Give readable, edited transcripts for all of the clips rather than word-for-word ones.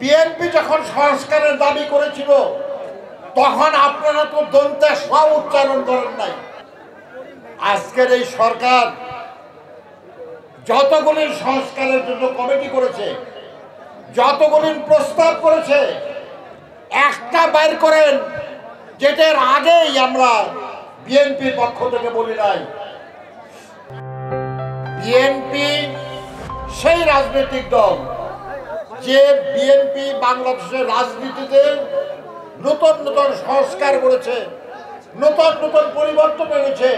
BNP যখন সংস্কারের দাবি করেছিল তখন আপনারা তো দন্তে স উচ্চারণ করেন নাই। আজকের এই সরকার যতগুলি সংস্কারের জন্য কমিটি করেছে, যতগুলি প্রস্তাব করেছে, একটা বাইর করেন যেটার আগেই আমরা বিএনপির পক্ষ থেকে বলি নাই। বিএনপি সেই রাজনৈতিক দল যে বিএনপি বাংলাদেশের রাজনীতিতে নতুন নতুন সংস্কার করেছে, নতুন নতুন পরিবর্তন এনেছে,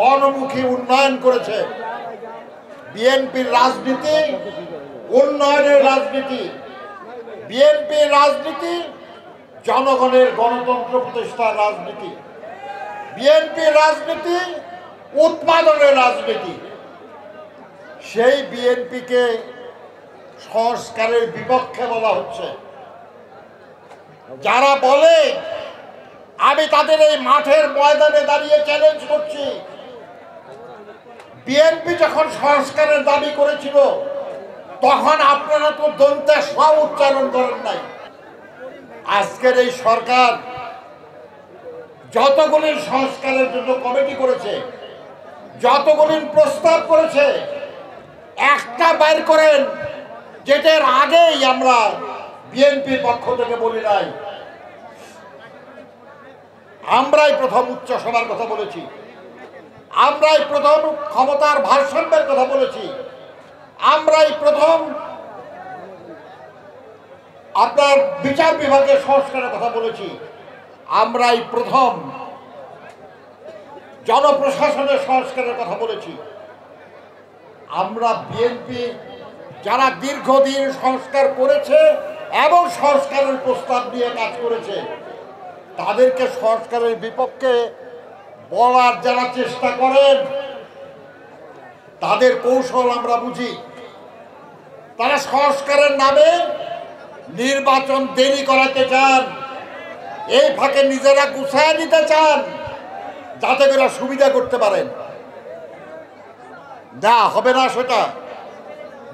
গণমুখী উন্নয়ন করেছে। বিএনপির রাজনীতি উন্নয়নের রাজনীতি, বিএনপির রাজনীতি জনগণের গণতন্ত্র প্রতিষ্ঠার রাজনীতি, বিএনপির রাজনীতি উৎপাদনের রাজনীতি। সেই বিএনপিকে সংস্কারের বিপক্ষে বলা হচ্ছে। যারা বলে, আমি তাদের এই মাঠের ময়দানে দাঁড়িয়ে চ্যালেঞ্জ করছি, বিএনপি যখন সংস্কারের দাবি করেছিল তখন আপনারা তো দন্তে স উচ্চারণ করেন নাই। আজকের এই সরকার যতগুলি সংস্কারের জন্য কমিটি করেছে, যতগুলি প্রস্তাব করেছে, একটা বাইর করেন যেটার আগেই আমরা বিএনপির পক্ষ থেকে বলি নাই। আমরাই প্রথম উচ্চ সভার কথা বলেছি, আমরাই প্রথম ক্ষমতার ভারসাম্যের কথা বলেছি, আমরাই প্রথম আপনার বিচার বিভাগের সংস্কারের কথা বলেছি, আমরাই প্রথম জনপ্রশাসনের সংস্কারের কথা বলেছি। আমরা বিএনপি যারা দীর্ঘদিন সংস্কার করেছে এবং সংস্কারের প্রস্তাব নিয়ে কাজ করেছে, তাদেরকে সংস্কারের বিপক্ষে বলার যারা চেষ্টা করেন তাদের কৌশল আমরা বুঝি। তারা সংস্কারের নামে নির্বাচন দেরি করাতে চান, এই ফাঁকে নিজেরা গুছায় নিতে চান যাতে করে সুবিধা করতে পারেন। না, হবে না সেটা।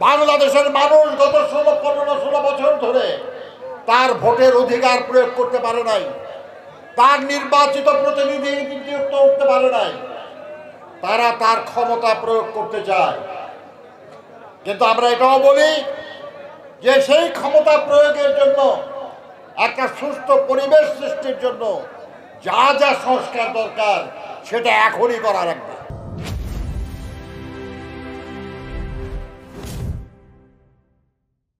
বাংলাদেশের মানুষ গত 15-16 বছর ধরে তার ভোটের অধিকার প্রয়োগ করতে পারে নাই, তার নির্বাচিত প্রতিনিধি নিযুক্ত করতে পারে নাই। তারা তার ক্ষমতা প্রয়োগ করতে চায়। কিন্তু আমরা এটাও বলি যে সেই ক্ষমতা প্রয়োগের জন্য, একটা সুস্থ পরিবেশ সৃষ্টির জন্য যা যা সংস্কার দরকার সেটা এখনই করা লাগবে।